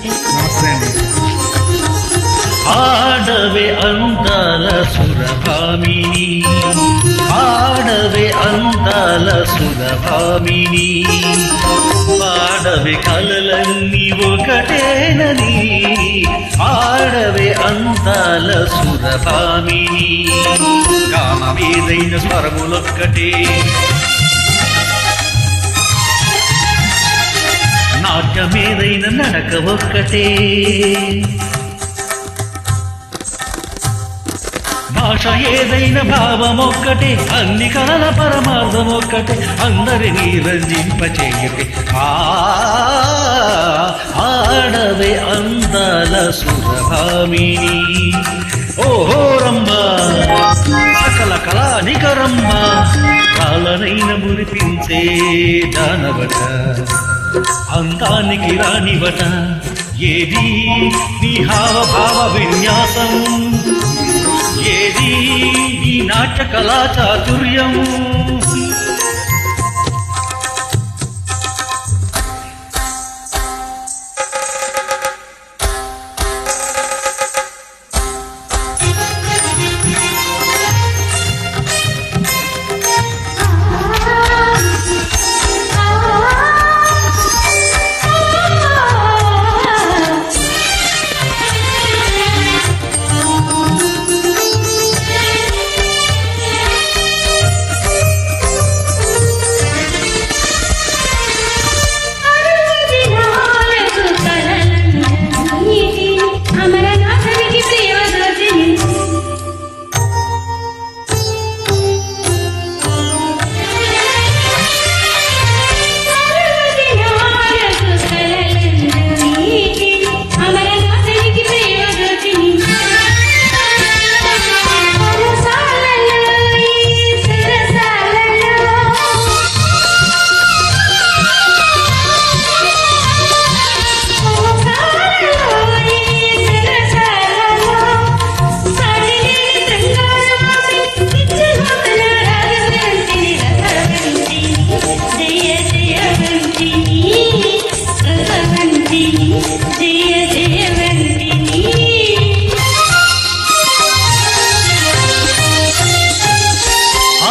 నమస్తే అండి. ఆడవే అందాల సురభామిని, ఆడవే అందాల సురభామిని, ఆడవే కలలన్నీ ఒకటేనని, ఆడవే అందాల సురభామిని, గానమేదైన స్వరములొక్కటే, నాట్యమేదైన నడక ఒక్కటే, భాష ఏదైన భావమొక్కటే, అన్ని కళల పరమార్థమొక్కటే, అందరినీ రంజింపచేయటే. ఆడవే అందాల సురభామిని, ఓహో రమ్మ సకల కళానికరమ్మ, కాలనైన మురిపించే దానవట, అందానికి రానివట, ఏది నీ హావభావ విన్యాసం, ఏది నీ నాట్య కళా చాతుర్యం.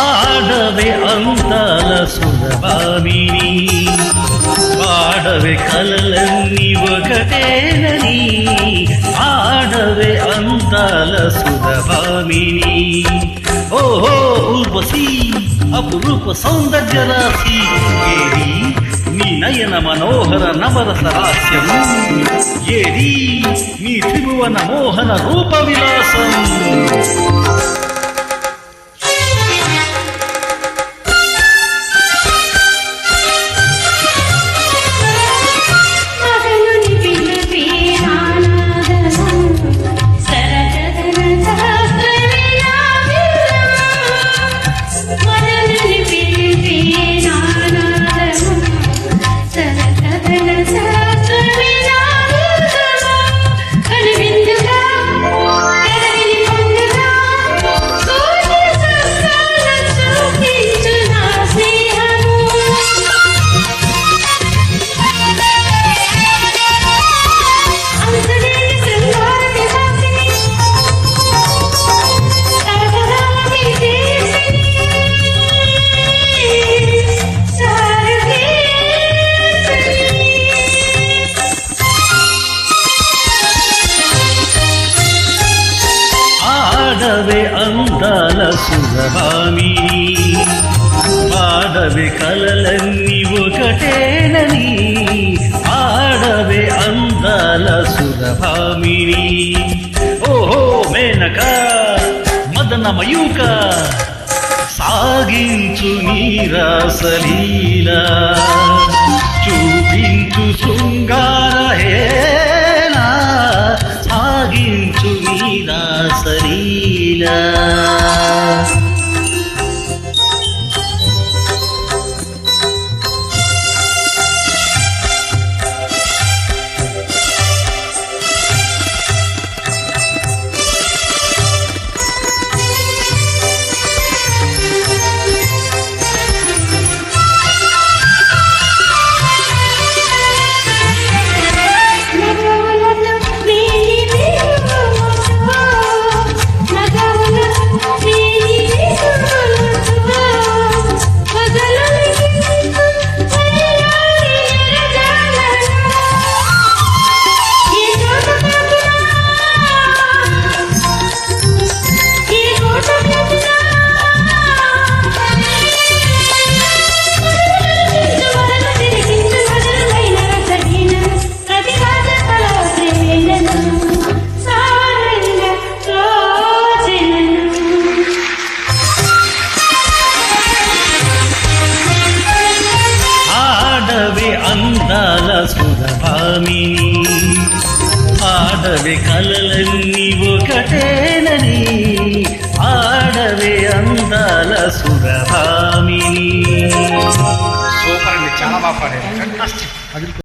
ఆడవే అందాల సురభామిని, ఆడవే కలలన్నీ ఒకటేనని, ఆడవే అందాల సురభామిని, ఓహో ఊర్వశి అపురూప సౌందర్య రాశి, ఏది నీ నయన మనోహర నవరస హాస్యం, ఏది నీ త్రిభువన మోహన రూప విలాసం. ఆడవే అందాల సురభామిని, ఆడవే కలలన్నీ ఒకటేనని, ఆడవే అందాల సురభామిని, ఓహో మేనక మదన మయూక, సాగించు నీరాసలీలా, చూపించు శృంగార హేళా, సాగించు నీరాసలీలా. అందాల సురభామిని ఆడవే కలలన్నీ ఒకటేనని ఆడవే అందాల సురభామిని. సూపర్ అండి, చాలా బాగా పాడారు.